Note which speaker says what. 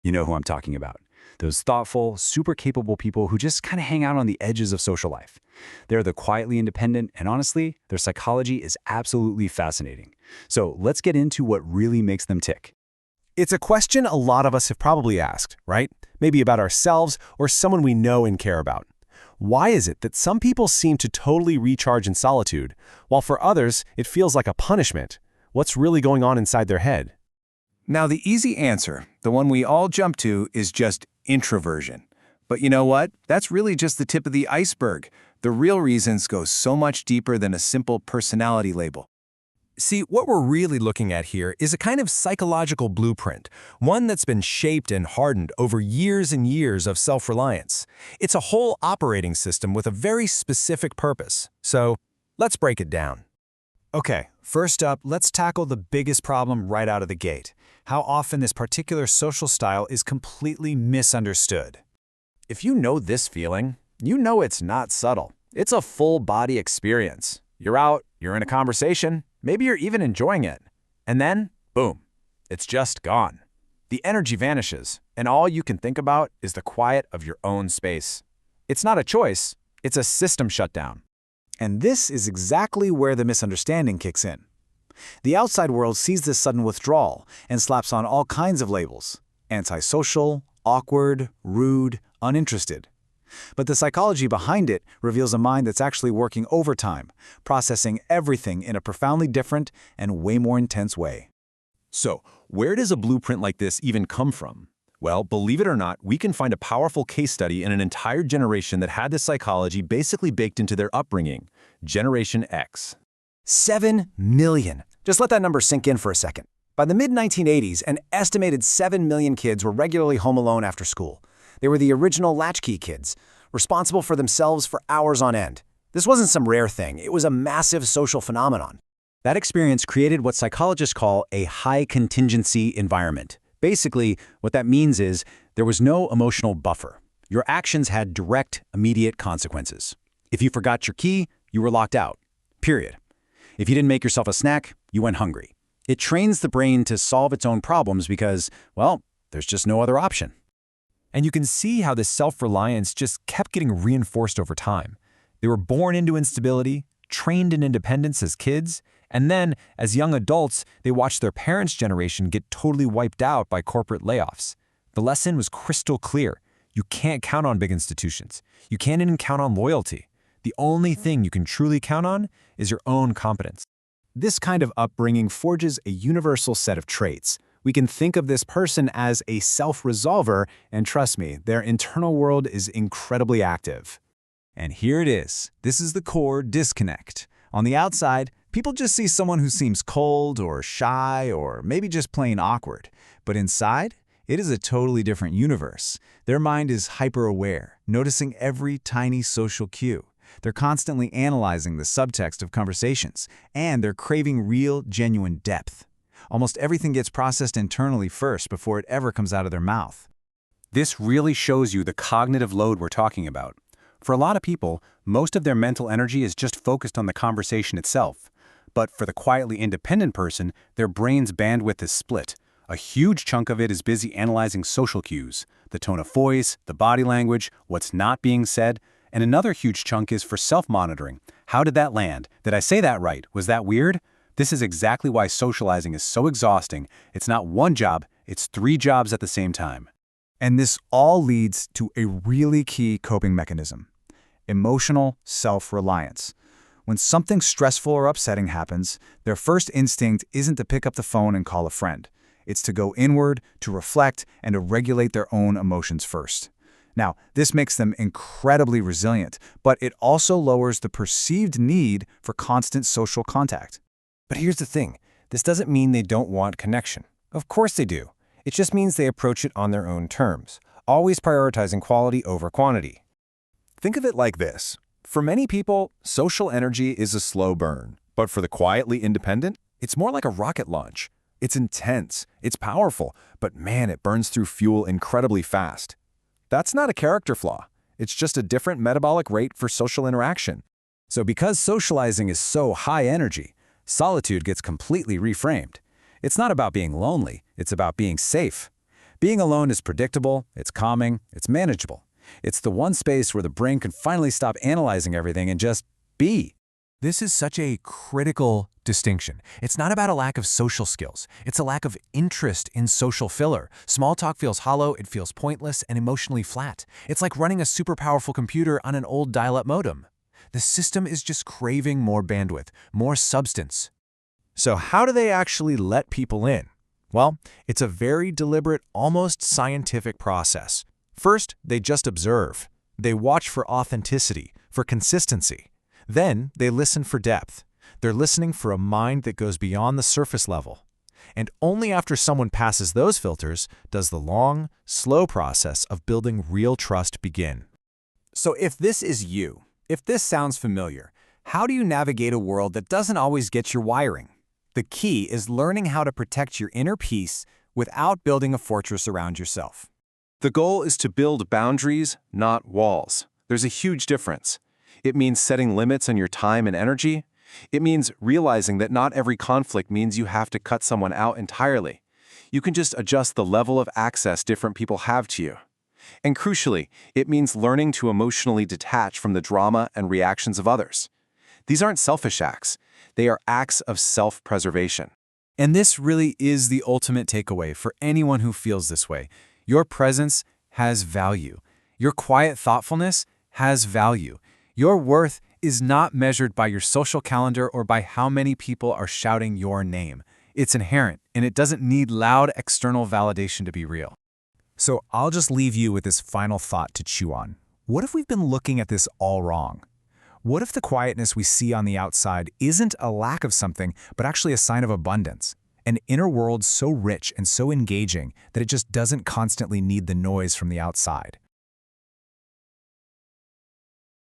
Speaker 1: You know who I'm talking about. Those thoughtful, super capable people who just kind of hang out on the edges of social life. They're the quietly independent, and honestly, their psychology is absolutely fascinating. So let's get into what really makes them tick.
Speaker 2: It's a question a lot of us have probably asked, right? Maybe about ourselves or someone we know and care about. Why is it that some people seem to totally recharge in solitude, while for others it feels like a punishment? What's really going on inside their head?
Speaker 3: Now, the easy answer, the one we all jump to, is just introversion. But you know what? That's really just the tip of the iceberg. The real reasons go so much deeper than a simple personality label.
Speaker 2: See, what we're really looking at here is a kind of psychological blueprint, one that's been shaped and hardened over years and years of self-reliance. It's a whole operating system with a very specific purpose. So, let's break it down.
Speaker 4: Okay, first up, let's tackle the biggest problem right out of the gate: how often this particular social style is completely misunderstood.
Speaker 1: If you know this feeling, you know it's not subtle. It's a full-body experience. You're out, you're in a conversation, maybe you're even enjoying it. And then, boom, it's just gone. The energy vanishes, and all you can think about is the quiet of your own space. It's not a choice, it's a system shutdown.
Speaker 4: And this is exactly where the misunderstanding kicks in. The outside world sees this sudden withdrawal and slaps on all kinds of labels: antisocial, awkward, rude, uninterested. But the psychology behind it reveals a mind that's actually working overtime, processing everything in a profoundly different and way more intense way.
Speaker 2: So, where does a blueprint like this even come from? Well, believe it or not, we can find a powerful case study in an entire generation that had this psychology basically baked into their upbringing: Generation X.
Speaker 4: 7 million. Just let that number sink in for a second. By the mid-1980s, an estimated 7 million kids were regularly home alone after school. They were the original latchkey kids, responsible for themselves for hours on end. This wasn't some rare thing. It was a massive social phenomenon.
Speaker 1: That experience created what psychologists call a high-contingency environment. Basically, what that means is there was no emotional buffer. Your actions had direct, immediate consequences. If you forgot your key, you were locked out. Period. If you didn't make yourself a snack, you went hungry. It trains the brain to solve its own problems because, well, there's just no other option.
Speaker 2: And you can see how this self-reliance just kept getting reinforced over time. They were born into instability, trained in independence as kids, and then, as young adults, they watched their parents' generation get totally wiped out by corporate layoffs. The lesson was crystal clear. You can't count on big institutions. You can't even count on loyalty. The only thing you can truly count on is your own competence.
Speaker 4: This kind of upbringing forges a universal set of traits. We can think of this person as a self-resolver, and trust me, their internal world is incredibly active. And here it is. This is the core disconnect. On the outside, people just see someone who seems cold or shy or maybe just plain awkward. But inside, it is a totally different universe. Their mind is hyper-aware, noticing every tiny social cue. They're constantly analyzing the subtext of conversations, and they're craving real, genuine depth. Almost everything gets processed internally first before it ever comes out of their mouth.
Speaker 1: This really shows you the cognitive load we're talking about. For a lot of people, most of their mental energy is just focused on the conversation itself. But for the quietly independent person, their brain's bandwidth is split. A huge chunk of it is busy analyzing social cues, the tone of voice, the body language, what's not being said, and another huge chunk is for self-monitoring. How did that land? Did I say that right? Was that weird? This is exactly why socializing is so exhausting. It's not one job, it's 3 jobs at the same time.
Speaker 4: And this all leads to a really key coping mechanism: emotional self-reliance. When something stressful or upsetting happens, their first instinct isn't to pick up the phone and call a friend. It's to go inward, to reflect, and to regulate their own emotions first. Now, this makes them incredibly resilient, but it also lowers the perceived need for constant social contact.
Speaker 2: But here's the thing. This doesn't mean they don't want connection. Of course they do. It just means they approach it on their own terms, always prioritizing quality over quantity.
Speaker 5: Think of it like this. For many people, social energy is a slow burn. But for the quietly independent, it's more like a rocket launch. It's intense, it's powerful, but man, it burns through fuel incredibly fast. That's not a character flaw. It's just a different metabolic rate for social interaction.
Speaker 4: So because socializing is so high energy, solitude gets completely reframed. It's not about being lonely, it's about being safe. Being alone is predictable, it's calming, it's manageable. It's the one space where the brain can finally stop analyzing everything and just be.
Speaker 2: This is such a critical distinction. It's not about a lack of social skills. It's a lack of interest in social filler. Small talk feels hollow, it feels pointless, and emotionally flat. It's like running a super powerful computer on an old dial-up modem. The system is just craving more bandwidth, more substance. So how do they actually let people in? Well, it's a very deliberate, almost scientific process. First, they just observe. They watch for authenticity, for consistency. Then, they listen for depth. They're listening for a mind that goes beyond the surface level. And only after someone passes those filters does the long, slow process of building real trust begin.
Speaker 4: So if this is you, if this sounds familiar, how do you navigate a world that doesn't always get your wiring? The key is learning how to protect your inner peace without building a fortress around yourself.
Speaker 3: The goal is to build boundaries, not walls. There's a huge difference. It means setting limits on your time and energy. It means realizing that not every conflict means you have to cut someone out entirely. You can just adjust the level of access different people have to you. And crucially, it means learning to emotionally detach from the drama and reactions of others. These aren't selfish acts. They are acts of self-preservation.
Speaker 4: And this really is the ultimate takeaway for anyone who feels this way. Your presence has value. Your quiet thoughtfulness has value. Your worth is not measured by your social calendar or by how many people are shouting your name. It's inherent, and it doesn't need loud external validation to be real. So I'll just leave you with this final thought to chew on. What if we've been looking at this all wrong? What if the quietness we see on the outside isn't a lack of something, but actually a sign of abundance? An inner world so rich and so engaging that it just doesn't constantly need the noise from the outside.